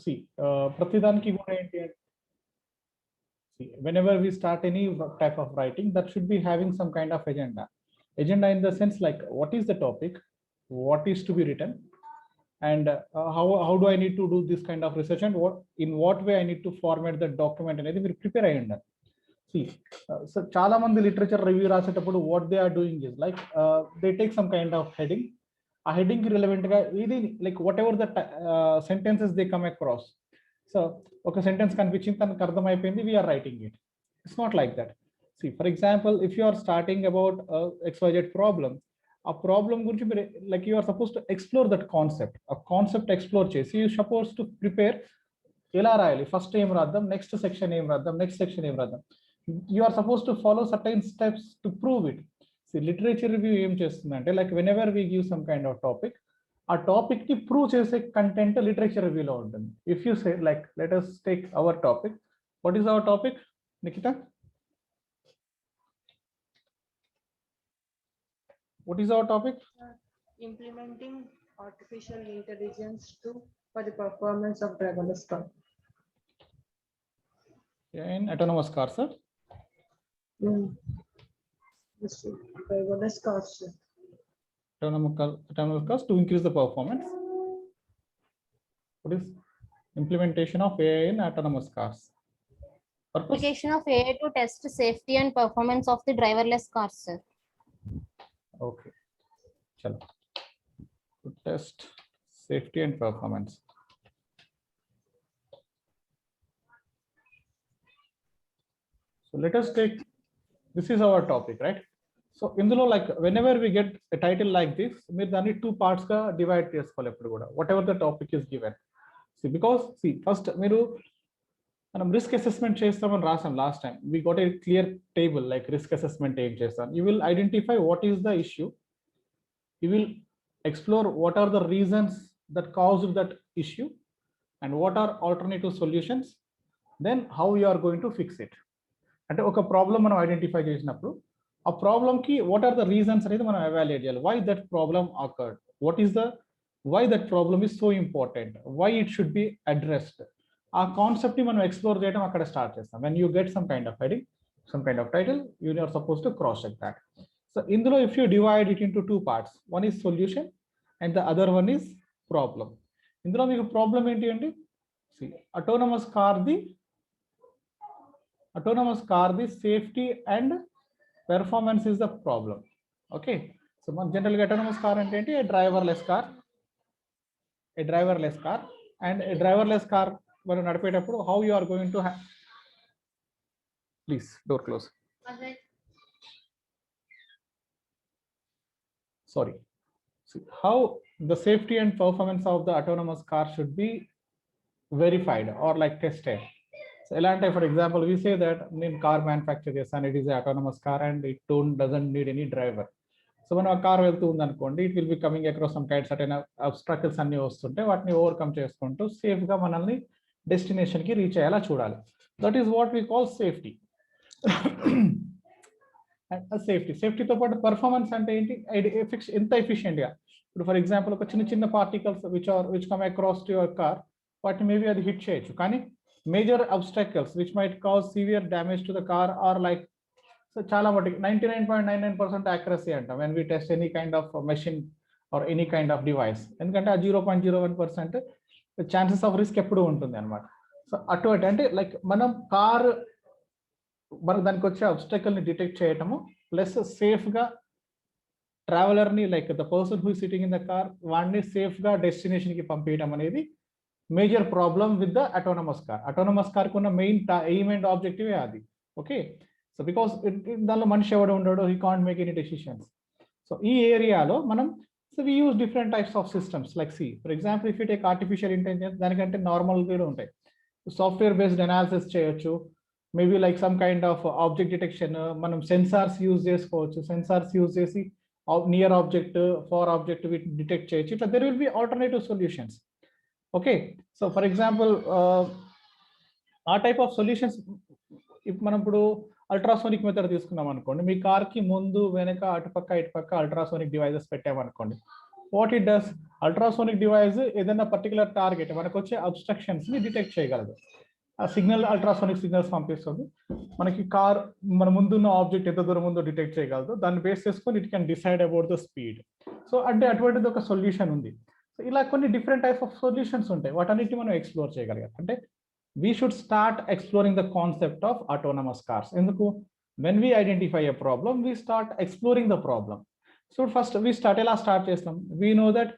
see ప్రతిదానికి కూడా ఏంటి అంటే whenever we start any type of writing, that should be having some kind of agenda in the sense like what is the topic, what is to be written, and how do I need to do this kind of research, and what way I need to format the document అనేది మీరు prepare అయ్యి ఉండాలి. See, so చాలా మంది literature review రాసేటప్పుడు what they are doing is like they take some kind of heading. ఆ heading కి relevant గా ఇది like whatever the sentences they come across. So ఒక సెంటెన్స్ కనిపించింది, తనకు అర్థమైపోయింది, we're writing it. It's not like that. See for example if you are starting about XYZ problem, ఆ problem గురించి మీరు like you are suppose to explore that concept. ఆ concept explore చేసి you suppose to prepare ఎలా రాయాలి, first ఏం రాద్దాం, next section ఏం రాద్దాం, నెక్స్ట్ సెక్షన్ ఏం రాద్దాం. You are suppose to follow certain steps to prove it. Literature review ఏం చేస్తుందంటే like whenever we give some kind of topic, ఆ టాపిక్ ని ప్రూవ్ చేసే కంటెంట్ లిటరేచర్ రివ్యూలో ఉంటుంది. If you say like let us take our topic. What is our topic, Nikita? What is our topic? Implementing artificial intelligence for the performance of driverless car. In autonomous cars, sir? Driverless cars. Autonomous cars to increase the performance. What is implementation of AI in autonomous cars? Purpose? Application of AI to test safety and performance of the driverless cars, sir. Okay. Chalo. To test safety and performance. So let us take, this is our topic, right? So ఇందులో like whenever we get a title like this, మీరు దాన్ని 2 parts గా divide చేసుకోవాలి ఎప్పుడు కూడా, whatever the topic is given. See, because see first మీరు మనం risk assessment చేస్తామని రాసాం last time. we got a clear table like risk assessment ఏం చేస్తాం. You will identify what is the issue, you will explore what are the reasons that caused that issue and what are alternative solutions, then how you are going to fix it. అంటే ఒక problem మనం identify చేసినప్పుడు ఆ problem కి what are the reasons అనేది మనం evaluate చేయాలి. Why that problem occurred, what is the why that problem is so important, why it should be addressed. ఆ కాన్సెప్ట్ ని మనం ఎక్స్ప్లోర్ చేయడం అక్కడ స్టార్ట్ చేస్తాం. When you get some kind of heading, some kind of title, you are suppose to cross check that. So ఇందులో if you divide it into 2 parts, one is solution and the other one is problem. ఇందులో మీకు problem ఏంటి అండి, autonomous car the safety and performance is the problem. Okay, so man generally autonomous car ante enti a driverless car and a driverless car మనం నడిపేటప్పుడు how you are going to please door close. Sorry. See, how the safety and performance of the autonomous car should be verified or like tested. So elanti, for example, we say that in car manufacturer and it is an autonomous car and it doesn't need any driver. So when a car వెళ్తుంది అనుకోండి, it will be coming across some kind certain obstacles అన్ని వస్తుంటే వాటిని overcome చేసుకుంటూ safe గా మనల్ని destination కి reach అయ్యేలా చూడాలి. That is what we call safety. సేఫ్టీతో పాటు పర్ఫార్మెన్స్ అంటే ఏంటి, ఎంత ఎఫిషియెంట్ గా. ఇప్పుడు ఫర్ ఎగ్జాంపుల్ ఒక చిన్న particles which come across to your car, వాటిని మేబీ అది హిట్ చేయొచ్చు, కానీ major obstacles which might cause severe damage to the car are like, so chala matuku 99.99% accuracy anta when we test any kind of machine or any kind of device, endukante 0.01% chances of risk eppudu untundi anamata. So aటువంటి అంటే like మనం car మనకు దానికి వచ్చే obstacle ని detect చేయటము plus safe గా traveller ని like the person who is sitting in the car వాడిని సేఫ్ గా డెస్టినేషన్ కి పంపించడం అనేది major problem with the autonomous car. autonomous car కున్న మెయిన్ ఎయిమ్ అండ్ ఆబ్జెక్టివ్ అది. ఓకే, సో బికాస్ దానిలో మనిషి ఎవడు ఉండడు, he can't make any decisions. So ఈ ఏరియాలో మనం so we use different types of systems like see for example if you take artificial intelligence, దానికంటే నార్మల్ కూడా ఉంటాయి. సాఫ్ట్వేర్ బేస్డ్ అనాలిసిస్ చేయొచ్చు, maybe like some kind of object detection, మనం sensors use చేసుకోవచ్చు, sensors use చేసి near object far object వీటిని detect చేయొచ్చు. ఇట్లా there will be alternative solutions. Okay, so for example ఆ టైప్ ఆఫ్ సొల్యూషన్స్ మనం ఇప్పుడు అల్ట్రాసోనిక్ మెథడ్ తీసుకున్నాం అనుకోండి, మీ కార్కి ముందు వెనక అటుపక్క ఇటుపక్క అల్ట్రాసోనిక్ డివైజెస్ పెట్టామనుకోండి, what it does, ultrasonic device ఏదైనా పర్టికులర్ టార్గెట్ మనకు వచ్చే అబ్స్ట్రక్షన్స్ ని డిటెక్ట్ చేయగలదు. ఆ సిగ్నల్ అల్ట్రాసోనిక్ సిగ్నల్స్ పంపిస్తుంది మనకి, కార్ మన ముందున్న ఆబ్జెక్ట్ ఎంత దూరం ఉందో డిటెక్ట్ చేయగలదు, దాన్ని బేస్ చేసుకొని it can decide about the speed. So అంటే అటువంటిది ఒక సొల్యూషన్ ఉంది. సో ఇలా కొన్ని డిఫరెంట్ టైప్ ఆఫ్ సొల్యూషన్స్ ఉంటాయి, వాటన్నిటిని మనం ఎక్స్ప్లోర్ చేయగలిగాం. అంటే we should start exploring the concept of autonomous cars. ఎందుకు, when we identify a problem we start exploring the problem. So first we start ఎలా స్టార్ట్ చేస్తాం, we know that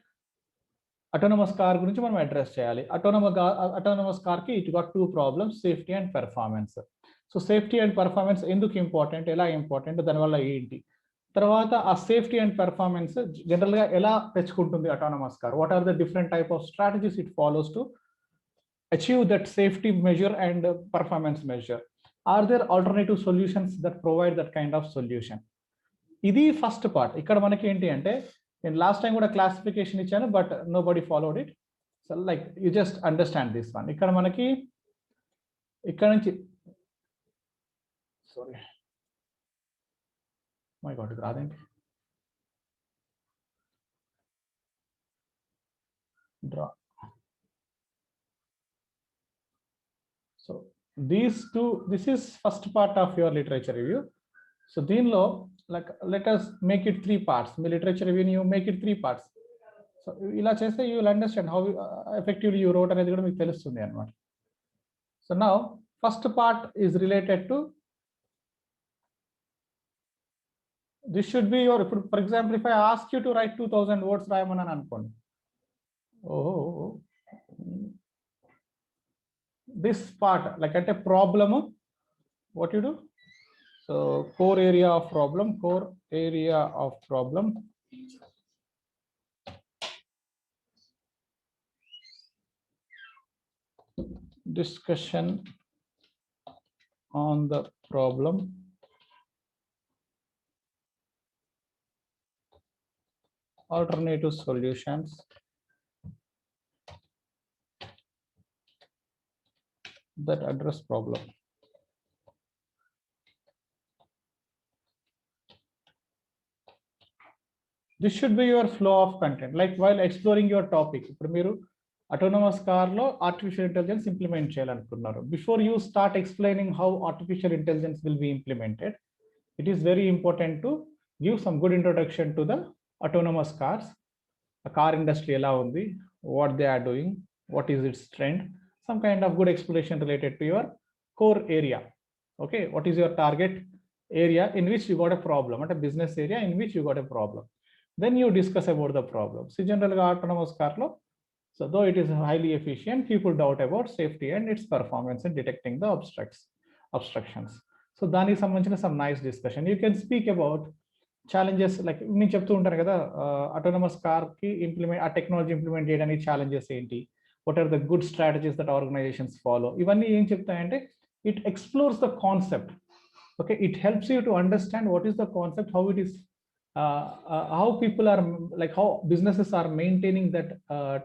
autonomous car గురించి మనం అడ్రస్ చేయాలి. Autonomous car కి it got 2 problems, safety and performance. So safety and performance ఎందుకు important, ఎలా important, దానివల్ల ఏంటి, తర్వాత ఆ సేఫ్టీ అండ్ పెర్ఫార్మెన్స్ జనరల్ గా ఎలా తెచ్చుకుంటుంది autonomous car, what are the different type of strategies it follows to achieve that safety measure and performance measure, are there alternative solutions that provide that kind of solution. ఇది first part. ఇక్కడ మనకి ఏంటి అంటే, నేను last time కూడా classification ఇచ్చాను but nobody followed it. So like you just understand this one. ఇక్కడ మనకి ఇక్కడ నుంచి సారీ మై గాడ్ ఇది రాదేంటి, draw. So these two, this is first part of your literature review. So దీనిలో like let us make it 3 parts. మీ literature రివ్యూని you make it 3 parts. So ఇలా చేస్తే you will understand how effectively you wrote అనేది కూడా మీకు తెలుస్తుంది అనమాట. So now first part is related to this should be your, ఇప్పుడు for example if I ask you to write 2000 words రాయమని అనుకోండి, ఓహో దిస్ పార్ట్ లైక్ అంటే problem, what you do, so core area of problem, discussion on the problem, alternative solutions, that address problem. This should be your flow of content, like while exploring your topic. ఇప్పుడు మీరు autonomous car లో artificial intelligence implement చేయాలనుకున్నారు. Before you start explaining how artificial intelligence will be implemented, it is very important to give some good introduction to the autonomous cars. A car industry ఎలా ఉంది, what they are doing, what is its trend, some kind of good explanation related to your core area. Okay, what is your target area in which you got a problem, at a business area in which you got a problem. Then you discuss about the problem. See, generally autonomous car lo, so though it is highly efficient, people doubt about safety and its performance in detecting the obstructions. So దానికి సంబంధించిన some nice discussion. You can speak about challenges, like నేను చెప్తూ ఉంటాను కదా, autonomous car కి implement, ఆ technology implement చేయడానికి challenges ఏంటి, what are the good strategies that organizations follow. ఇవన్నీ ఏం చెప్తాయంటే, it explores the concept. Okay, it helps you to understand what is the concept, how it is, how people are, like how businesses are maintaining that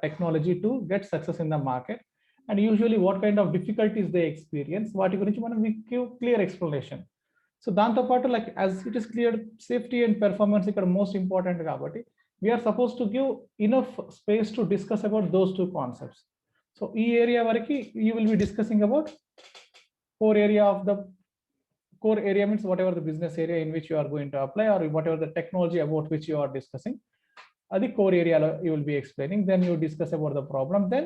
technology to get success in the market, and usually what kind of difficulties they experience, వాటి గురించి మనం give clear explanation. So దాంతో పాటు like as it is clear, safety and performance ఇక్కడ most important కాబట్టి we are supposed to give enough space to discuss about those two concepts. So ఈ area వరకు you will be discussing about core area of the core area, means whatever the business area in which you are going to apply, or whatever the technology about which you are discussing, the core area you will be explaining. Then you discuss about the problem, then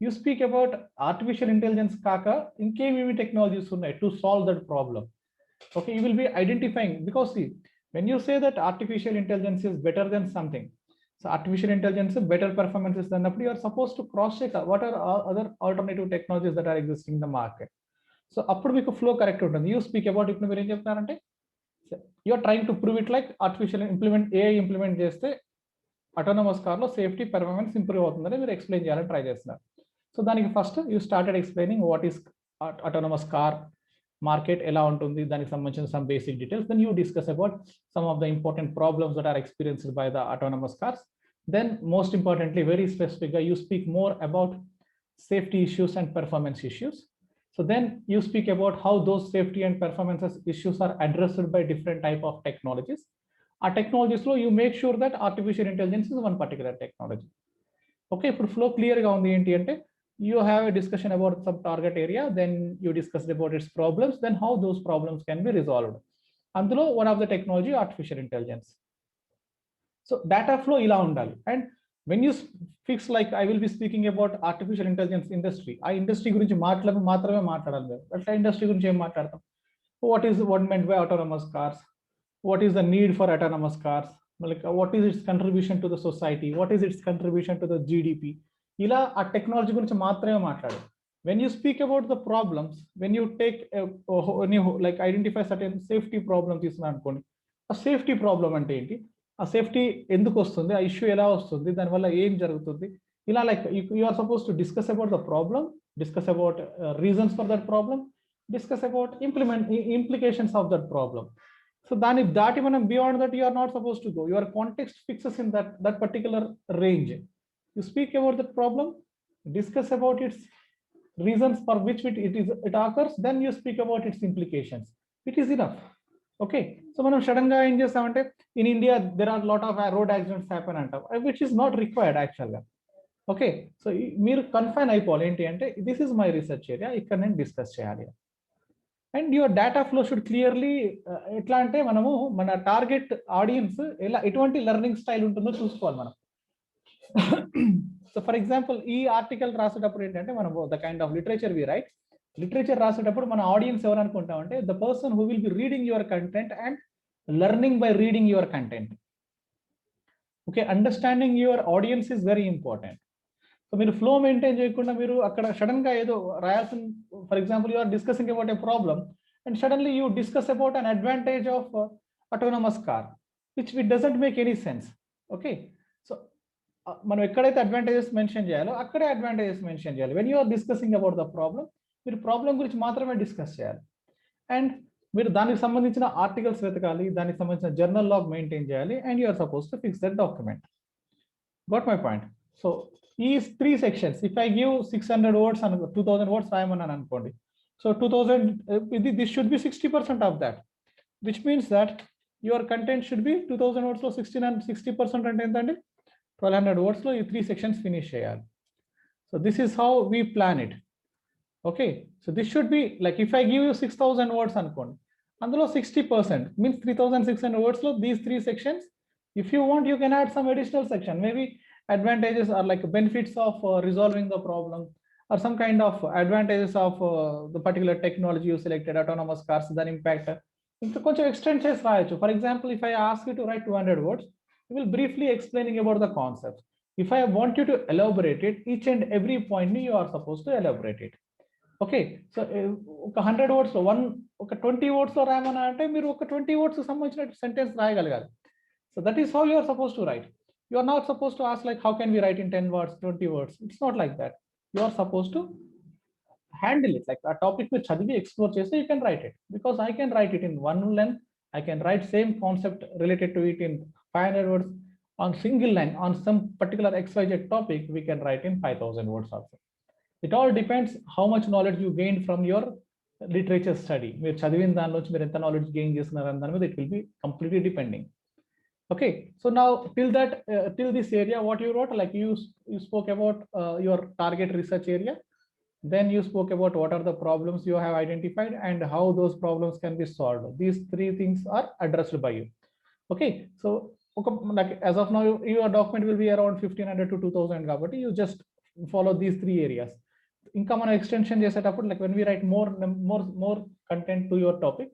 you speak about artificial intelligence kaka inkevi technologies unnai to solve that problem. Okay, you will be identifying, because see, when you say that artificial intelligence is better than something, so artificial intelligence better performances than that, you are supposed to cross check what are other alternative technologies that are existing in the market. So అప్పుడు మీకు flow correct ఉంటుంది. You speak about, ఇప్పుడు మీరు ఏం చెప్తున్నారంటే, you're trying to prove it like artificial AI implement చేస్తే autonomous కార్లో safety performance improve అవుతుందని మీరు ఎక్స్ప్లెయిన్ చేయాలని ట్రై చేస్తున్నారు. సో దానికి first you started explaining what is autonomous car market ఎలా ఉంటుంది, దానికి సంబంధించిన some basic details. Then you discuss about some of the important problems that are experienced by the autonomous cars. Then most importantly, very స్పెసిఫిక్గా you speak more about safety issues and performance issues. So then you speak about how those safety and performance issues are addressed by different type of technologies. ఆ టెక్నాలజీస్లో you make sure that artificial intelligence is one particular technology. Okay, ఇప్పుడు flow క్లియర్గా ఉంది ఏంటి అంటే you have a discussion about some target area, then you discussed about its problems, then how those problems can be resolved. అందులో one of the technology artificial intelligence. So data flow ఇలా ఉండాలి. And when you fix, like I will be speaking about artificial intelligence industry, ఆ industry గురించి మాత్రమే మాట్లాడాలి మీరు. అట్లా industry గురించి ఏం మాట్లాడతాం? what meant by autonomous cars, what is the need for autonomous cars, like what is its contribution to the society, what is its contribution to the GDP. ఇలా ఆ టెక్నాలజీ గురించి మాత్రమే మాట్లాడు. When you speak about the problems, when you take like identify certain safety problem తీసుకున్నా అనుకోండి, ఆ safety problem అంటే ఏంటి, ఆ సేఫ్టీ ఎందుకు వస్తుంది, ఆ ఇష్యూ ఎలా వస్తుంది, దానివల్ల ఏం జరుగుతుంది, ఇలా like you are suppose to discuss about the problem, discuss about reasons for that problem, discuss about implications of that problem. So దాన్ని దాటి మనం beyond that you are not suppose to go. Your context fixes in that particular range. You speak about the problem, discuss about its reasons for which it occurs, then you speak about its implications. It is enough. Okay, so మనం sudden గా ఏం చేస్తామంటే in India there are lot of road accidents happen అంటాం, which is not required actually. Okay, so మీరు confine అయిపోవాలి ఏంటి అంటే this is my research area, ఇక్కడ నేను డిస్కస్ చేయాలి. And your data flow should clearly ఎట్లా అంటే మనము మన టార్గెట్ ఆడియన్స్ ఎటువంటి లెర్నింగ్ స్టైల్ ఉంటుందో చూసుకోవాలి మనం. సో ఫర్ ఎగ్జాంపుల్ ఈ ఆర్టికల్ రాసేటప్పుడు ఏంటంటే మనం the kind of literature we write, literature రాసేటప్పుడు మన ఆడియన్స్ ఎవరు అనుకుంటామంటే the person who will be reading your content and learning by reading your content. Okay, understanding your audience is very important. So మీరు flow maintain చేయకుండా మీరు అక్కడ sudden గా ఏదో రాయాల్సిన, for example you are discussing about a problem and suddenly you discuss about an advantage of autonomous car, which doesn't make any sense. ఓకే, so మనం ఎక్కడైతే అడ్వాంటేజెస్ మెన్షన్ చేయాలో అక్కడే అడ్వాంటేజెస్ మెన్షన్ చేయాలి. When you are discussing about the problem, మీరు problem గురించి మాత్రమే discuss చేయాలి. అండ్ మీరు దానికి సంబంధించిన ఆర్టికల్స్ వెతకాలి, దానికి సంబంధించిన జర్నల్ లాగ్ మెయింటైన్ చేయాలి, and you are suppose to fix that document. Got my point? So ఈ 3 sections, if I give 600 words and 2000 words రాయమన్నాను అనుకోండి, so 2000 this should be 60% of that, which means that your content should be 2000 words లో 60% అంటే ఎంతండి, 1200 words లో ఈ 3 sections finish చేయాలి. So this is how we plan it. Okay, so this should be like if I give you 6000 words అనుకోండి, అందులో 60% means 3600 words లో these 3 sections. If you want, you can add some additional section, maybe advantages or like benefits of resolving the problem, or some kind of advantages of the particular technology you selected, autonomous cars, then impact. ఇంకా కొంచెం extend చేసి రాయొచ్చు. For example if I ask you to right 200 words, you will briefly explaining about the concept. If I want you to elaborate it, each and every point you are supposed to elaborate it. Okay, so ఒక 100 words లో ఒక 20 words లో రాయమన్నా అంటే మీరు ఒక 20 words సంబంధించిన sentence రాయగలగాలి. So that is how you are supposed to write. You are not supposed to ask like how can we write in 10 words, 20 words. It's not like that. You are supposed to handle it like a topic which chadivi explore chese you can write it, because I can write it in one line. I can write same concept related to it in 500 words on single line on some particular XYZ topic. We can write in 5000 words also. It all depends how much knowledge you gained from your literature study. మీరు చదివిన దాని నుంచి మీరు ఎంత knowledge gain చేస్తున్నారని దాని మీద it will be completely depending. Okay, so now till this area what you wrote, like you spoke about your target research area, then you spoke about what are the problems you have identified and how those problems can be solved. These 3 things are addressed by you. Okay, so like as of now your document will be around 1500 to 2000 kabatti you just follow these 3 areas. Inka mana extension chesetappudu like when we write more content to your topic,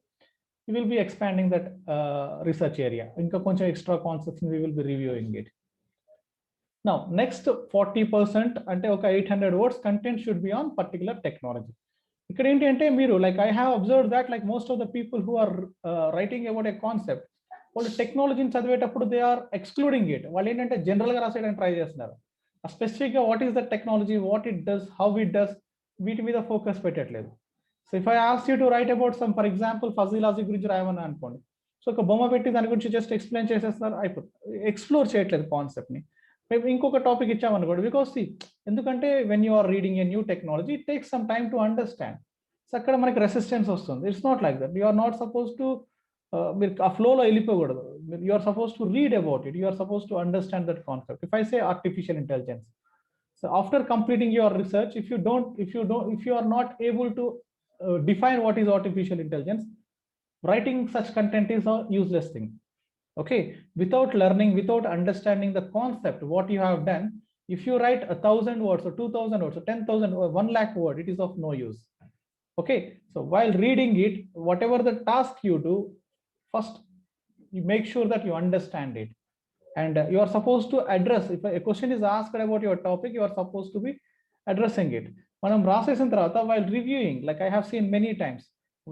we will be expanding that research area. Inka koncham extra concepts we will be reviewing it. Now next 40% ante oka 800 words content should be on particular technology. Ikkada enti ante meeru like I have observed that like most of the people who are writing about a concept, వాళ్ళు టెక్నాలజీని చదివేటప్పుడు they are excluding it. వాళ్ళు ఏంటంటే జనరల్గా రాసేయడానికి try చేస్తున్నారు. స్పెసిఫిక్గా what is the technology, what it does, how it does, వీటి మీద ఫోకస్ పెట్టట్లేదు. So if I ask you to write about some for example fuzzy logic గురించి రాయమని అనుకోండి, సో ఒక బొమ్మ పెట్టి దాని గురించి జస్ట్ ఎక్స్ప్లెయిన్ చేసేస్తున్నారు, అయిపోతుంది. ఎక్స్ప్లోర్ చేయట్లేదు కాన్సెప్ట్ని. మేము ఇంకొక టాపిక్ ఇచ్చామనుకోండి, బికాస్ ఎందుకంటే when you are reading a new technology it takes some time to understand. So అక్కడ మనకి రెసిస్టెన్స్ వస్తుంది. It's not like that. You are not suppose to మీరు ఆ ఫ్లోలో వెళ్ళిపోకూడదు. You are suppose to read about it, you are suppose to understand that concept. If I say artificial intelligence, so after completing your research, if you are not able to define what is artificial intelligence, writing such content is a useless thing. Okay, without learning, without understanding the concept what you have done, if you write 1,000 words or 2,000 words or 10,000 or 1 lakh word, it is of no use. Okay, so while reading it, whatever the task you do, first you make sure that you understand it, and you are supposed to address, if a question is asked about your topic, you are supposed to be addressing it. Manam rasesin tarvata, while reviewing, like I have seen many times,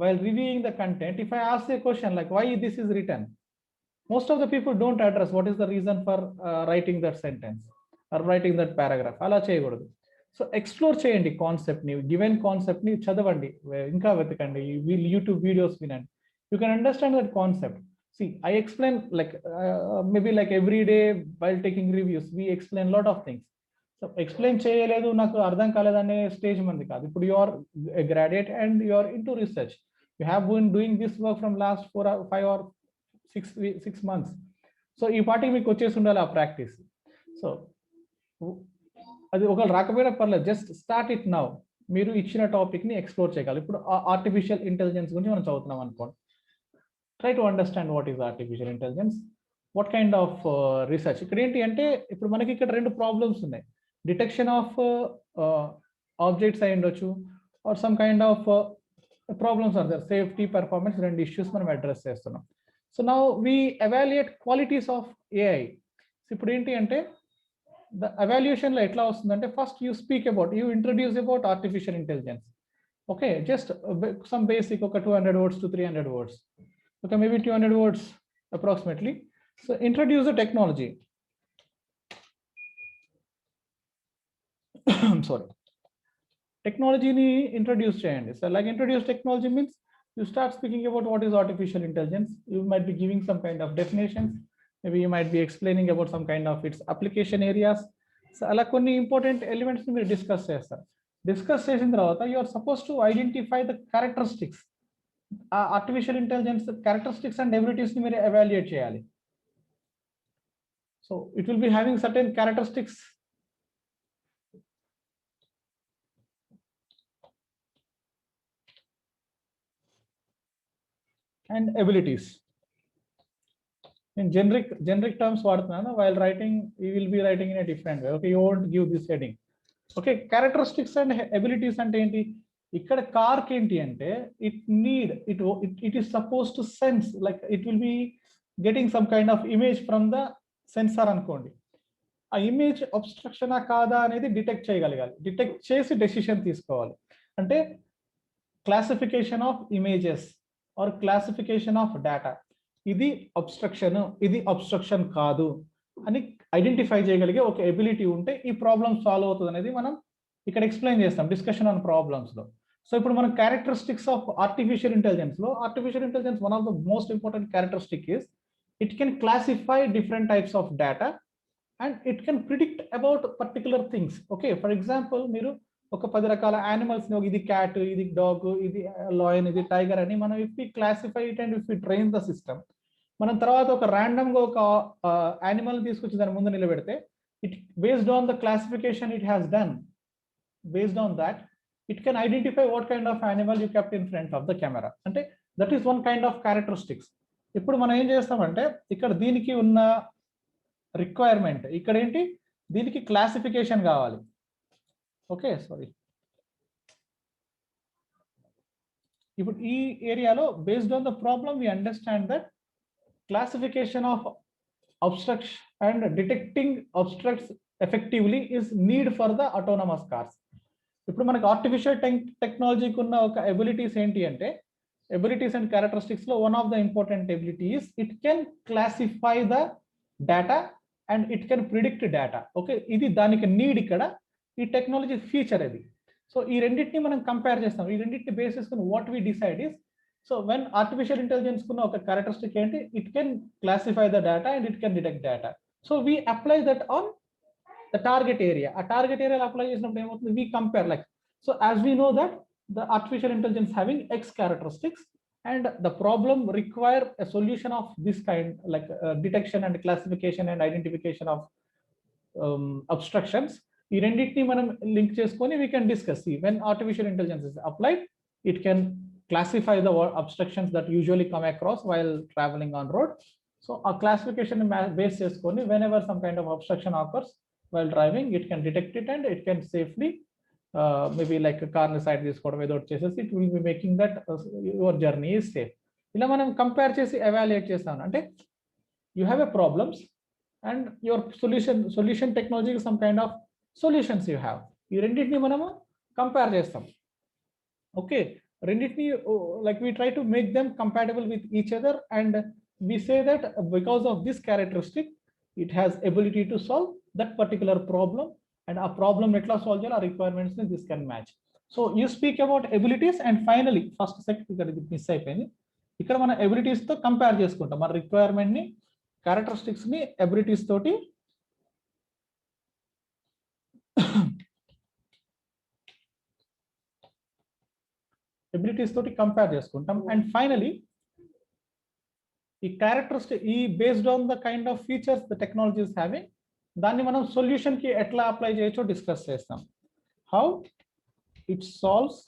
while reviewing the content, if I ask a question like why this is written, most of the people don't address what is the reason for writing that sentence or writing that paragraph. Ala cheyakudu. So explore cheyandi concept ni, given concept ni chadavandi, inka vetakandi, will YouTube videos vinandi, you can understand that concept. See, I explain like maybe like every day while taking reviews, we explain a lot of things. So explain cheyaledu naku ardham kaledane stage mandi kaadu. Ippudu you are a graduate and you are into research, you have been doing this work from last 4 or 5 or 6 months. So ఈ పార్టీకి మీకు వచ్చేసి ఉండాలి ఆ practice. So అది ఒకవేళ రాకపోయినా పర్లేదు, జస్ట్ స్టార్ట్ ఇట్ నౌ. మీరు ఇచ్చిన టాపిక్ ని ఎక్స్ప్లోర్ చేయగలరు. ఇప్పుడు ఆర్టిఫిషియల్ ఇంటెలిజెన్స్ గురించి మనం చదువుతున్నాం అనుకోండి. Try to understand what is artificial intelligence, what kind of research. ఇక్కడ ఏంటి అంటే ఇప్పుడు మనకి ఇక్కడ 2 ప్రాబ్లమ్స్ ఉన్నాయి. డిటెక్షన్ ఆఫ్ ఆబ్జెక్ట్స్ అయి ఉండొచ్చు, or some kind of problems are there, safety, performance, 2 issues మనం అడ్రస్ చేస్తున్నాం. So now we evaluate qualities of AI. So ఇప్పుడు ఏంటి అంటే the evaluation లో ఎట్లా వస్తుందంటే, first you speak about, you introduce about artificial intelligence. Okay, just some basic, ఒక 200 words to 300 words, okay, maybe 200 words approximately. So introduce the technology. I'm sorry, technology ni introduce cheyandi. So like introduce technology means you start speaking about what is artificial intelligence. You might be giving some kind of definitions, maybe you might be explaining about some kind of its application areas. So ala konni important elements ni meer discuss chestaru. Discuss chesin tarvata you are supposed to identify the characteristics, artificial intelligence characteristics and abilities ni meer evaluate cheyali. So it will be having certain characteristics. And abilities. In generic terms vadutunna, while writing you will be writing in a different way. Okay, you won't give this heading. Okay, characteristics and abilities ante enti, ikkada car ki enti ante it is supposed to sense, like it will be getting some kind of image from the sensor అనుకోండి. ఆ image అబ్స్ట్రక్షనా కాదా అనేది detect చేయగలగాలి. Detect చేసి decision తీసుకోవాలి. అంటే classification of images or classification of data, ఇది obstruction, ఇది అబ్స్ట్రక్షన్ కాదు అని ఐడెంటిఫై చేయగలిగే ఒక ఎబిలిటీ ఉంటే ఈ ప్రాబ్లమ్ సాల్వ్ అవుతుంది అనేది మనం ఇక్కడ ఎక్స్ప్లెయిన్ చేస్తాం డిస్కషన్ ఆన్ ప్రాబ్లమ్స్ లో. సో ఇప్పుడు మనం క్యారెక్టరిస్టిక్స్ ఆఫ్ ఆర్టిఫిషియల్ ఇంటెలిజెన్స్ లో, artificial intelligence one of the most important characteristic is it can classify different types of data and it can predict about particular things. Okay, for example మీరు ఒక 10 రకాల animals, ఇది cat, ఇది dog, ఇది lion, ఇది tiger అని మనం if we classify it and if we train the system, మనం తర్వాత ఒక ర్యాండమ్ గా ఒక యానిమల్ తీసుకొచ్చి దాని ముందు నిలబెడితే it based on the classification it has done, based on that it can identify what kind of animal you kept in front of the camera. అంటే that is one kind of characteristics. ఇప్పుడు మనం ఏం చేస్తామంటే ఇక్కడ దీనికి ఉన్న requirement ఇక్కడ ఏంటి, దీనికి క్లాసిఫికేషన్ కావాలి. ఓకే, సారీ, ఇప్పుడు ఈ ఏరియాలో based on the problem we understand that classification of obstructs and detecting obstructs effectively is need for the autonomous cars. ఇప్పుడు మనకి ఆర్టిఫిషియల్ టెక్నాలజీకి ఉన్న ఒక ఎబిలిటీస్ ఏంటి అంటే, ఎబిలిటీస్ అండ్ క్యారెక్టరిస్టిక్స్ లో one of the important ability is it can classify the data and it can predict data. Okay, ఇది దానికి నీడ్, ఇక్కడ ఈ టెక్నాలజీ ఫీచర్ అది. సో ఈ రెండింటిని మనం కంపేర్ చేస్తాం. ఈ రెండింటిని బేస్ చేసుకుని what we decide is, so when artificial intelligence కున్న ఒక క్యారెక్టరిస్టిక్ ఏంటి, it can classify the data and it can detect data. So we apply that on the target area. ఆ టార్గెట్ ఏరియాలో అప్లై చేసినప్పుడు ఏమవుతుంది, we compare like, so as we know that the artificial intelligence having x characteristics and the problem require a solution of this kind, like detection and classification and identification of obstructions. ఈ రెండింటిని మనం link చేసుకొని we can discuss. See, when artificial intelligence is applied, it can classify the obstructions that usually come across while traveling on road. So a classification base చేసుకొని whenever some kind of obstruction occurs while driving, it can detect it and it can safely maybe like a car side తీసుకోవడం ఏదో ఒకటి చేసేసి it will be making that your journey is safe. ఇలా మనం compare చేసి evaluate చేస్తాం. అంటే you have a problems and your solution technology is some kind of solutions you have. ఈ రెండింటిని మనము కంపేర్ చేస్తాం. ఓకే, రెండింటిని like we try to make them compatible with each other and we say that because of this characteristic it has ability to solve that particular problem, and a problem etla solve cheyala requirements ni this can match. So you speak about abilities and finally first second ikkada ఇది miss అయిపోయింది. ఇక్కడ మన abilities తో compare చేసుకుంటాం. మన requirement ని, characteristics ని abilities తోటి కంపేర్ చేసుకుంటాం. అండ్ ఫైనలీ ఈ క్యారెక్టరిస్టిక్ ఈ based on the kind of features the technology is having, దాన్ని మనం సొల్యూషన్ కి ఎట్లా అప్లై చేయొచ్చో డిస్కస్ చేస్తాం. How it solves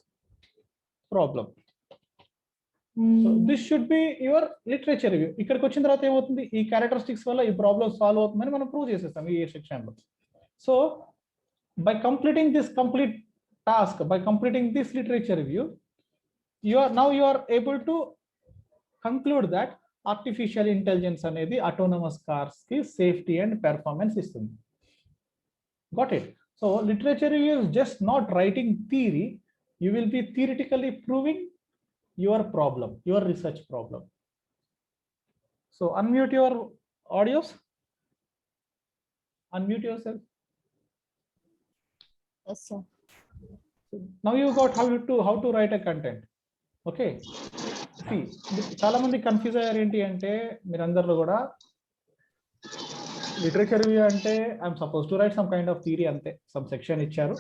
problem. So this should be your literature review. ఇక్కడికి వచ్చిన తర్వాత ఏమవుతుంది, ఈ క్యారెక్టరిస్టిక్స్ వల్ల ఈ ప్రాబ్లమ్ సాల్వ్ అవుతుందని మనం ప్రూవ్ చేసేస్తాం ఈ సెక్షన్లో. So by completing this complete task, by completing this literature review, you are able to conclude that artificial intelligence అనేది autonomous cars కి safety and performance ఇస్తుంది. Got it? So literature review is just not writing theory, you will be theoretically proving your problem, your research problem. So unmute your audios, unmute yourself. Yes, sir. Now you got how to write a content. Okay, see, చాలా మంది confuse అయ్యారు. ఏంటి అంటే మీరందరిలో కూడా literature review అంటే I'm suppose to write some kind of theory, అంతే. సమ్ సెక్షన్ ఇచ్చారు,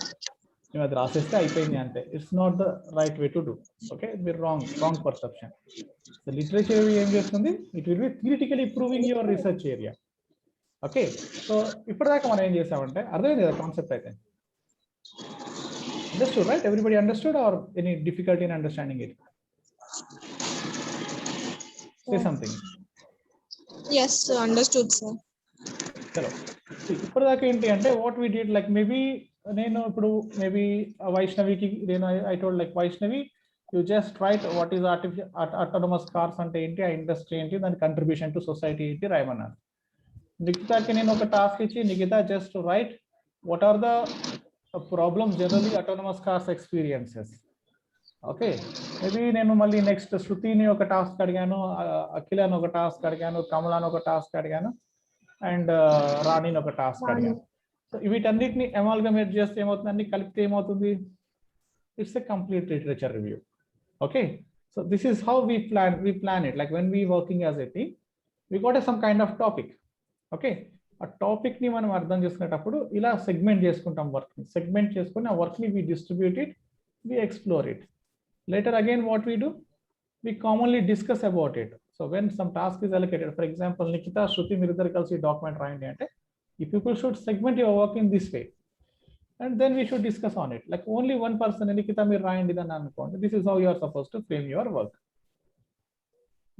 మేము అది రాసేస్తే అయిపోయింది అంతే. It's not the right way to do. Okay, మీరు wrong perception. So literature review ఏం చేస్తుంది, it will be theoretically proving your research area. Okay, so ఇప్పటిదాకా మనం ఏం చేసామంటే, అర్థమైంది కదా కాన్సెప్ట్ అయితే? Understood, right? Everybody understood, or any difficulty in understanding it? Say something. Yes, sir, understood, sir. Chalo. ఇప్పటిదాకా ఏంటి అంటే what we did, like maybe నేను ఇప్పుడు maybe వైష్ణవికి నేను I told like Vaishnavi, you just write what is autonomous cars అంటే ఏంటి, ఆ industry ఏంటి, దాని కంట్రిబ్యూషన్ టు సొసైటీ ఏంటి రాయమన్నాను. నిఖితాకి నేను ఒక టాస్క్ ఇచ్చి, Nikhita just write what are the problems generally autonomous cars experiences. Okay, maybe నేను మళ్ళీ నెక్స్ట్ శృతిని ఒక టాస్క్ అడిగాను, అఖిలని ఒక టాస్క్ అడిగాను, కమలాని ఒక టాస్క్ అడిగాను, అండ్ రాణిని ఒక టాస్క్ అడిగాను. సో వీటన్నిటిని అమాల్గమేట్ చేస్తే ఏమవుతుంది, అన్ని కలిపితే ఏమవుతుంది, it's a complete literature review. Okay, so this is how we plan it, like when we working as a team, we got some kind of topic. Okay, ఆ టాపిక్ ని మనం అర్థం చేసుకునేటప్పుడు ఇలా సెగ్మెంట్ చేసుకుంటాం, వర్క్ ని సెగ్మెంట్ చేసుకుని ఆ వర్క్ ని we distribute it, we explore it. Later again what we do, we commonly discuss about it. So when some task is allocated, for example Nikhita, Shruti మీరిద్దరు కలిసి డాక్యుమెంట్ రాయండి అంటే, ఈ people should segment your work in this way and then we should discuss on it. Like only one person, Nikhita మీరు రాయండి అని అనుకోండి, this is how you are suppose to frame your work.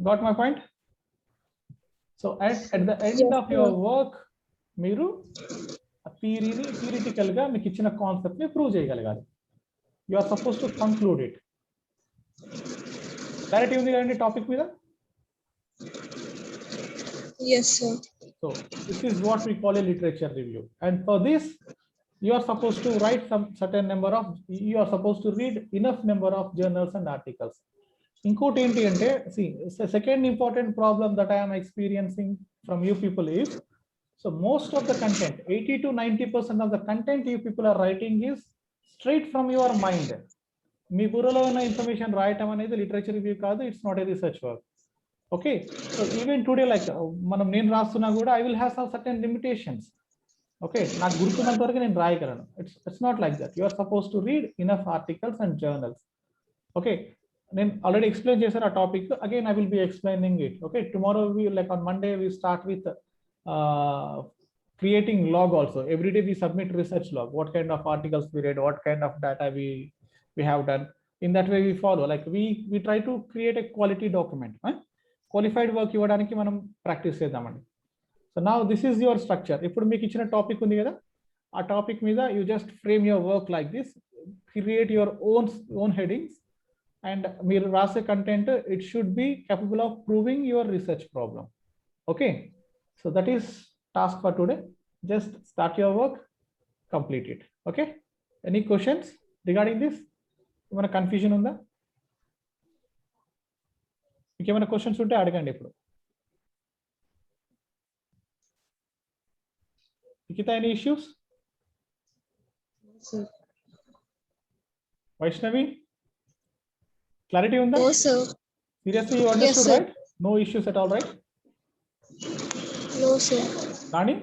Got my point? So at the end of your work, మీరు థియరీని theoretical గా మీకు ఇచ్చిన concept ని prove చేయగలగాలి. You are suppose to conclude it. Clarity ఉంది కదండి టాపిక్ మీద? Yes, sir. So this is what we call a literature review, and for this you are supposed to write some certain number of, you are supposed to read enough number of journals and articles. ఇంకోటి ఏంటి అంటే, see, second important problem that I am experiencing from you people is, so most of the content, 80 to 90% of the content you people are writing is straight from your mind. మీ బుర్రలో ఉన్న information రాయటం అనేది literature review కాదు, it's not a research work. Okay, so even today like నేను రాస్తున్నా కూడా I will have some certain limitations. Okay, నాకు గుర్తున్నంత వరకు నేను రాయగలను. It's not like that. You are suppose to read enough articles and journals. Okay, నేను already explain చేశాను ఆ టాపిక్. Again I will be explaining it. Okay, tomorrow we like on Monday we start with creating log also. Every day we submit research log, what kind of articles we read, what kind of data we have done. In that way we follow, like we try to create a quality document. Qualified work ఇవ్వడానికి మనం practice చేద్దామండి. So now this is your structure. ఇప్పుడు మీకు ఇచ్చిన topic ఉంది కదా, ఆ topic మీద you just frame your work like this, create your own headings, and మీరు రాసే content it should B capable of proving your research problem. Okay, so that is task for today. Just start your work, complete it. Okay, any questions regarding this? ఏమైనా confusion ఉందా? మీకు ఏమైనా questions ఉంటే అడగండి ఇప్పుడు. Nikita, any issues? Sir. Vaishnavi, clarity unda? No, sir. Seriously, you understood, sir. right? No issues at all, right? No, sir. Rani,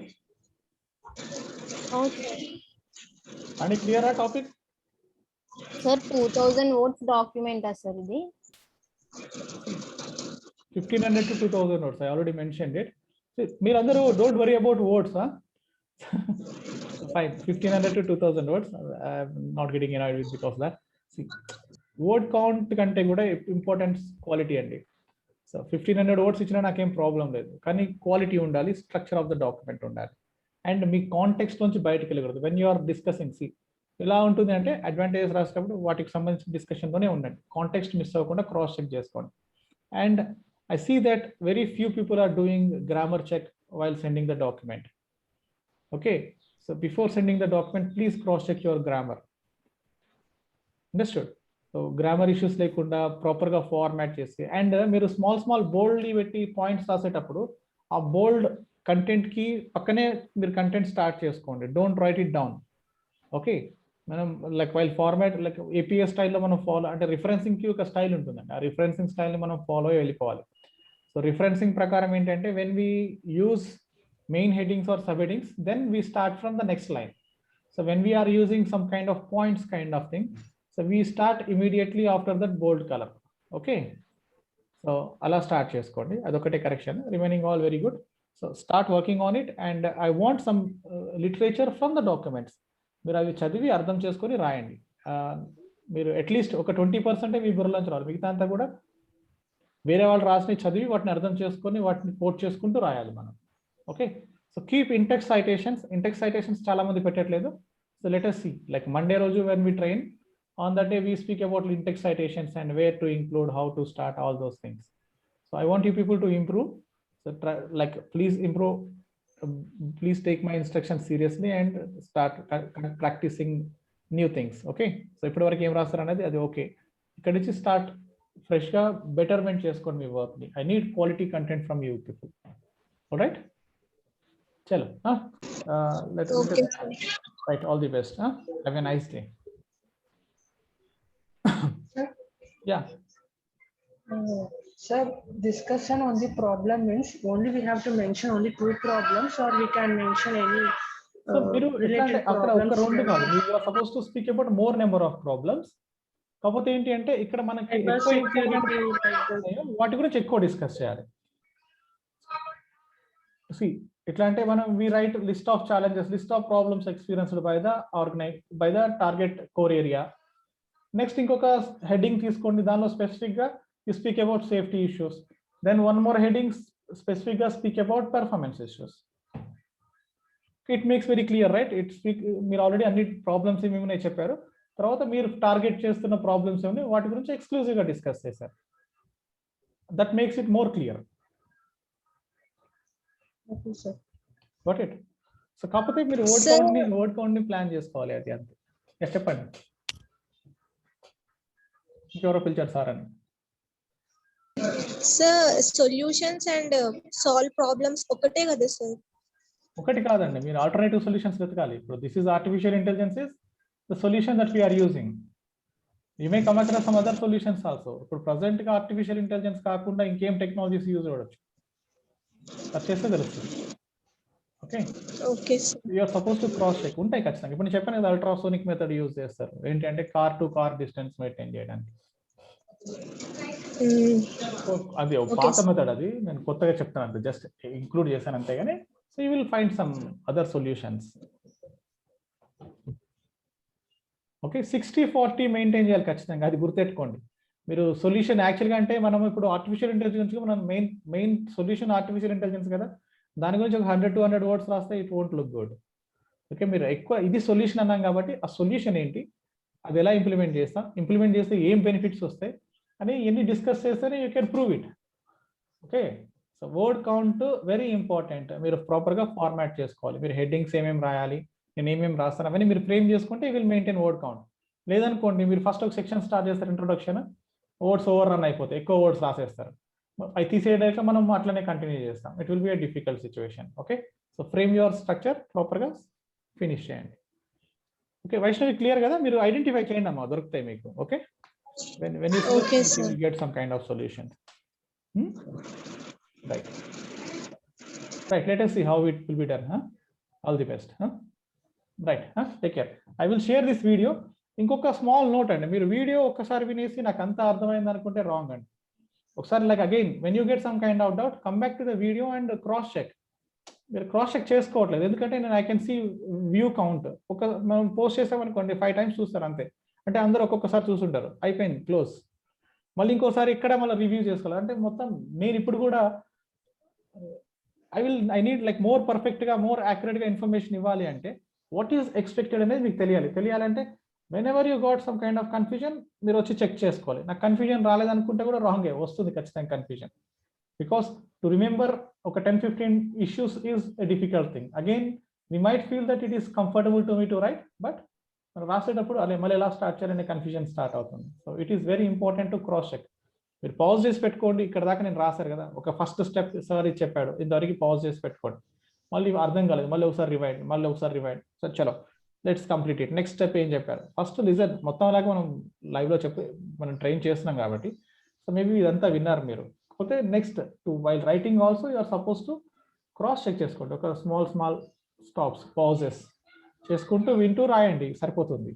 Okay. Rani, clear our topic? Sir, 2000 words document sir ఇది. 1500 to 2000 words. I already mentioned it. మీరందరూ don't worry about words, huh? Fine, 1500 to 2000 words. I'm not getting annoyed with because of that. See, word count కంటే కూడా importance quality అండి. So 1500 words ఇచ్చినా నాకేం problem లేదు, కానీ quality ఉండాలి, structure of the document ఉండాలి, అండ్ మీ కాంటెక్స్ట్ నుంచి బయటకు వెళ్ళకూడదు. When you are discussing, see ఎలా ఉంటుంది అంటే అడ్వాంటేజెస్ రాసేటప్పుడు వాటికి సంబంధించిన డిస్కషన్తోనే ఉండండి, కాంటెక్స్ట్ మిస్ అవ్వకుండా క్రాస్ చెక్ చేసుకోండి. And I see that very few people are doing grammar check while sending the document. Okay, so before sending the document please cross check your grammar. Understood? So grammar issues లేకుండా ప్రాపర్గా format చేసి, and మీరు small boldly పెట్టి points రాసేటప్పుడు ఆ బోల్డ్ కంటెంట్కి పక్కనే మీరు కంటెంట్ స్టార్ట్ చేసుకోండి, don't write it down. Okay, మనం like while format like APS స్టైల్లో మనం ఫాలో, అంటే రిఫరెన్సింగ్కి ఒక స్టైల్ ఉంటుందండి, ఆ రిఫరెన్సింగ్ స్టైల్ని మనం ఫాలో వెళ్ళిపోవాలి. సో రిఫరెన్సింగ్ ప్రకారం ఏంటంటే when we use main headings or sub headings, then we start from the next line. So when we are using some kind of points kind of thing, so we start immediately after that bold color. Okay, so ala start cheskondi, adokate correction, remaining all very good. So start working on it, and I want some literature from the documents. మీరు అవి చదివి అర్థం చేసుకొని రాయండి. మీరు at least ఒక 20% మీ బుర్రలోంచి రావాలి, మిగతా అంతా కూడా వేరే వాళ్ళు రాసినవి చదివి వాటిని అర్థం చేసుకొని వాటిని కోట్ చేసుకుంటూ రాయాలి మనం. ఓకే, సో కీప్ ఇంటెక్స్ట్ సైటేషన్స్ చాలా మంది పెట్టట్లేదు. So let us see, like Monday రోజు when we train, on that day we speak about in-text citations and where to include, how to start, all those things. So I want you people to improve. So try, like please improve, please take my instructions seriously and start practicing new things. Okay, so ఇప్పటి వరకు ఏం రాస్తారు అనేది అది okay, ఇక్కడ నుంచి start ఫ్రెష్గా betterment చేసుకోండి మీ వర్క్ని. I need quality content from you people. Alright, చలో, right, all the best, have a nice day. Yeah. Sir, discussion on the problem means only we have to mention only 2 problems, or we can mention any So మీరు related అక్కడ ఒక problems. రెండు కాదు, you are supposed to speak about more number of problems. కాకపోతే ఏంటి అంటే ఇక్కడ మనకి Cyber ఎక్కువ security, వాటి గురించి ఎక్కువ డిస్కస్ చేయాలి. See, ఎట్లా అంటే మనం we write list of challenges, list of problems experienced by the target core area. Next ఇంకొక హెడ్డింగ్ తీసుకోండి, దానిలో స్పెసిఫిక్గా you speak about safety issues, then one more heading స్పెసిఫిక్గా speak about performance issues. It makes very clear, right? మీరు already అన్ని problems ఏమేమి చెప్పారు, తర్వాత మీరు టార్గెట్ చేస్తున్న ప్రాబ్లమ్స్ ఏమి వాటి గురించి ఎక్స్క్లూజివ్గా డిస్కస్ చేశారు. That makes it more clear. Okay, sir. Got it? So కాకపోతే మీరు వర్డ్ కౌంట్ని ప్లాన్ చేసుకోవాలి, అది అంతే. చెప్పండి, ఇంకెవరో పిలిచారు సార్ అని. Sir solutions and solve problems ఒకటే కదా సార్? ఒకటి కాదండి, మీరు ఆల్టర్నేటివ్ సొల్యూషన్స్ వెతకాలి. ఇప్పుడు this is artificial intelligence is the solution that we're using. You may come across some other solutions also. ఇప్పుడు ప్రజెంట్ గా ఆర్టిఫిషియల్ ఇంటెలిజెన్స్ కాకుండా ఇంకేం టెక్నాలజీస్ యూజ్ అవ్వచ్చు, అది చేస్తే తెలుస్తుంది. Okay, okay sir. You're suppose to cross check ఉంటాయి ఖచ్చితంగా. ఇప్పుడు నేను చెప్పాను కదా, అల్ట్రాసోనిక్ మెథడ్ యూజ్ చేస్తారు, ఏంటంటే car to car distance maintain చేయడానికి. అది Okay, పాత sir. మెథడ్, అది నేను కొత్తగా చెప్తాను అంతే, జస్ట్ ఇంక్లూడ్ చేశాను అంతే. కానీ so you will find some other solutions. Okay, 60-40 maintain చేయాలి ఖచ్చితంగా, అది గుర్తెట్టుకోండి. మీరు సొల్యూషన్ యాక్చువల్గా అంటే మనం ఇప్పుడు ఆర్టిఫిషియల్ ఇంటెలిజెన్స్ మనం మెయిన్ సొల్యూషన్ ఆర్టిఫిషియల్ ఇంటెలిజెన్స్ కదా, దాని గురించి ఒక 100-200 వర్డ్స్ రాస్తే it won't look good. Okay, మీరు ఎక్కువ ఇది సొల్యూషన్ అన్నాం కాబట్టి ఆ సొల్యూషన్ ఏంటి, అది ఎలా ఇంప్లిమెంట్ చేస్తాం, ఇంప్లిమెంట్ చేస్తే ఏం బెనిఫిట్స్ వస్తాయి అని ఎన్ని డిస్కస్ చేస్తేనే you can prove it. Okay, so word count very important. మీరు ప్రాపర్గా ఫార్మాట్ చేసుకోవాలి. మీరు హెడ్డింగ్స్ ఏమేమి రాయాలి, నేను ఏమేమి రాస్తాను అవన్నీ మీరు ఫ్రేమ్ చేసుకుంటే you will maintain word count. లేదనుకోండి మీరు ఫస్ట్ ఒక సెక్షన్ స్టార్ట్ చేస్తారు, ఇంట్రొడక్షన్, వర్డ్స్ ఓవర్ రన్ అయిపోతాయి, ఎక్కువ వర్డ్స్ రాసేస్తారు. అవి తీసేయడాక మనం అట్లనే కంటిన్యూ చేస్తాం. It will be a difficult situation. Okay, so frame your structure, ప్రాపర్గా ఫినిష్ చేయండి. ఓకే వైష్ణవి, క్లియర్ కదా? మీరు ఐడెంటిఫై చేయండి అమ్మా, దొరుకుతాయి మీకు. Okay, when you Okay, you sir. will get some kind of solution. Right, let us see how it will be done. All the best. Right, take care. I will share this video. ఇంకొక small note అండి, మీరు video ఒక్కసారి వినేసి నాకు అంత అర్థమైంది అనుకుంటే wrong అండి. ఒకసారి like again when you get some kind of doubt, come back to the video and cross check. మీరు క్రాస్ చెక్ చేసుకోవట్లేదు, ఎందుకంటే నేను I can see view count. ఒక మనం పోస్ట్ చేసామనుకోండి 5 times చూస్తారు అంతే, అంటే అందరూ ఒక్కొక్కసారి చూసుంటారు, అయిపోయింది, క్లోజ్. మళ్ళీ ఇంకోసారి ఇక్కడ మళ్ళీ రివ్యూ చేసుకోవాలి అంటే మొత్తం. నేను ఇప్పుడు కూడా ఐ నీడ్ లైక్ మోర్ పర్ఫెక్ట్గా, మోర్ యాక్యురేట్గా ఇన్ఫర్మేషన్ ఇవ్వాలి అంటే వాట్ ఈస్ ఎక్స్పెక్టెడ్ అనేది మీకు తెలియాలంటే when ever you got some kind of confusion మీరు వచ్చి చెక్ చేసుకోవాలి. నాకు కన్ఫ్యూజన్ రాలేదనుకుంటే కూడా రాంగే వస్తుంది ఖచ్చితంగా కన్ఫ్యూజన్. బికాస్ టు రిమెంబర్ ఒక 10-15 issues is a difficult thing. Again, we might feel that it is comfortable to me to write, but రాసేటప్పుడు అదే మళ్ళీ ఎలా స్టార్ట్ చేయాలనే కన్ఫ్యూజన్ స్టార్ట్ అవుతుంది. So it is very important to cross check. మీరు pause చేసి పెట్టుకోండి, ఇక్కడ దాకా నేను రాశారు కదా, ఒక ఫస్ట్ స్టెప్ సార్ ఇది చెప్పాడు, ఇంతవరకు పాజ్ చేసి పెట్టుకోండి. మళ్ళీ అర్థం కాలేదు, మళ్ళీ ఒకసారి రివైండ్, సో చలో let's complete it. Next step ఏం చెప్పారు, ఫస్ట్ లిజన్. మొత్తం లాగా మనం లైవ్లో మనం ట్రైన్ చేస్తున్నాం కాబట్టి సో మేబీ ఇదంతా విన్నారు మీరు. కాకపోతే next to while writing also you are suppose to cross check చేసుకోండి. ఒక స్మాల్ స్టాప్స్, పాజెస్ చేసుకుంటూ వింటూ రాయండి, సరిపోతుంది.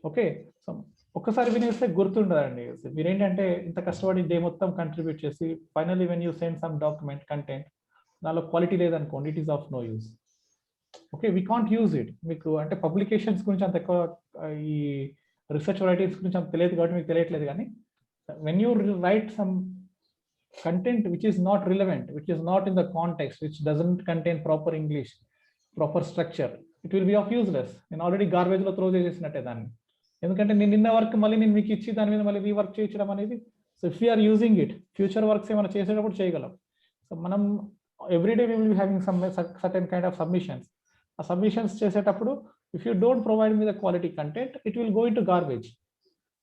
ఓకే, సో ఒక్కసారి వినేస్తే గుర్తుండదండి. మీరేంటంటే ఇంత కష్టపడి డే మొత్తం కంట్రిబ్యూట్ చేసి finally when you send some document content దానిలో క్వాలిటీ లేదనుకోండి, it is of no use. Okay, we can't use it. మీకు అంటే పబ్లికేషన్స్ గురించి అంత ఎక్కువ, ఈ రీసెర్చ్ రైటింగ్స్ గురించి అంత తెలియదు కాబట్టి మీకు తెలియట్లేదు. కానీ when you write some content which is not relevant, which is not in the context, which doesn't contain proper English, proper structure, it will be of useless. నేను ఆల్రెడీ గార్బేజ్ లో throw చేసేసినట్టే దాన్ని. ఎందుకంటే నేను నిన్న వర్క్ మళ్ళీ నేను మీకు ఇచ్చి దాని మీద మళ్ళీ రీవర్క్ చేయించడం అనేది, so if you're using it future works ఏమైనా చేసేటప్పుడు చేయగలం. సో మనం everyday we will be having some certain kind of submissions. ఆ సబ్మిషన్స్ చేసేటప్పుడు if you don't provide me the quality content, it will go in to garbage.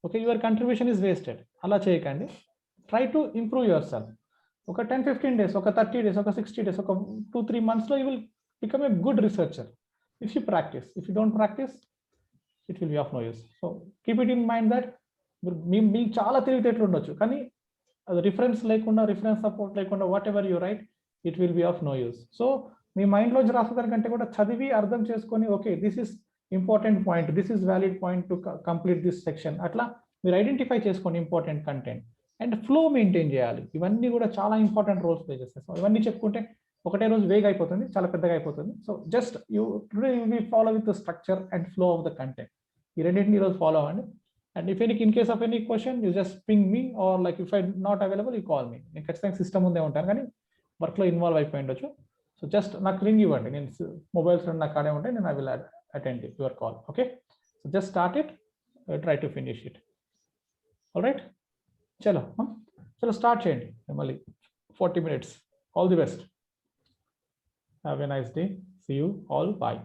Okay, your contribution is wasted. అలా చేయకండి. Try to improve yourself. ఒక 10-15 days, ఒక 30 days, ఒక 60 days, ఒక 2-3 months లో you will become a good researcher if you practice. If you don't practice it will be of no use. So keep it in mind that మీకు చాలా తెలివితేటలు ఉండొచ్చు, కానీ అది రిఫరెన్స్ లేకుండా, రిఫరెన్స్ సపోర్ట్ లేకుండా whatever you write it will be of no use. So మీ మైండ్లోంచి రాసేదానికంటే కూడా చదివి అర్థం చేసుకొని, okay this is important point, this is valid point to complete this section, అట్లా మీరు ఐడెంటిఫై చేసుకోండి important content. And flow maintain చేయాలి. ఇవన్నీ కూడా చాలా ఇంపార్టెంట్ రోల్స్ ప్లే చేస్తాయి. సో ఇవన్నీ చెప్పుకుంటే ఒకటే రోజు వేగ్ అయిపోతుంది, చాలా పెద్దగా అయిపోతుంది. So just you follow with the structure and flow of the content. ఈ రెండింటిని ఈరోజు ఫాలో అవ్వండి. And if in case of any question you just ping me, or like if I not available you call me. నేను ఖచ్చితంగా system ముందే ఉంటాను, కానీ వర్క్లో ఇన్వాల్వ్ అయిపోయి ఉండొచ్చు. సో జస్ట్ నాకు రింగ్ ఇవ్వండి, నేను మొబైల్స్ నా కాడే ఉంటే నేను I will attend your call. Okay, so just start it, try to finish it. All right, చలో స్టార్ట్ చేయండి మళ్ళీ 40 minutes. All the best, have a nice day, see you all, bye.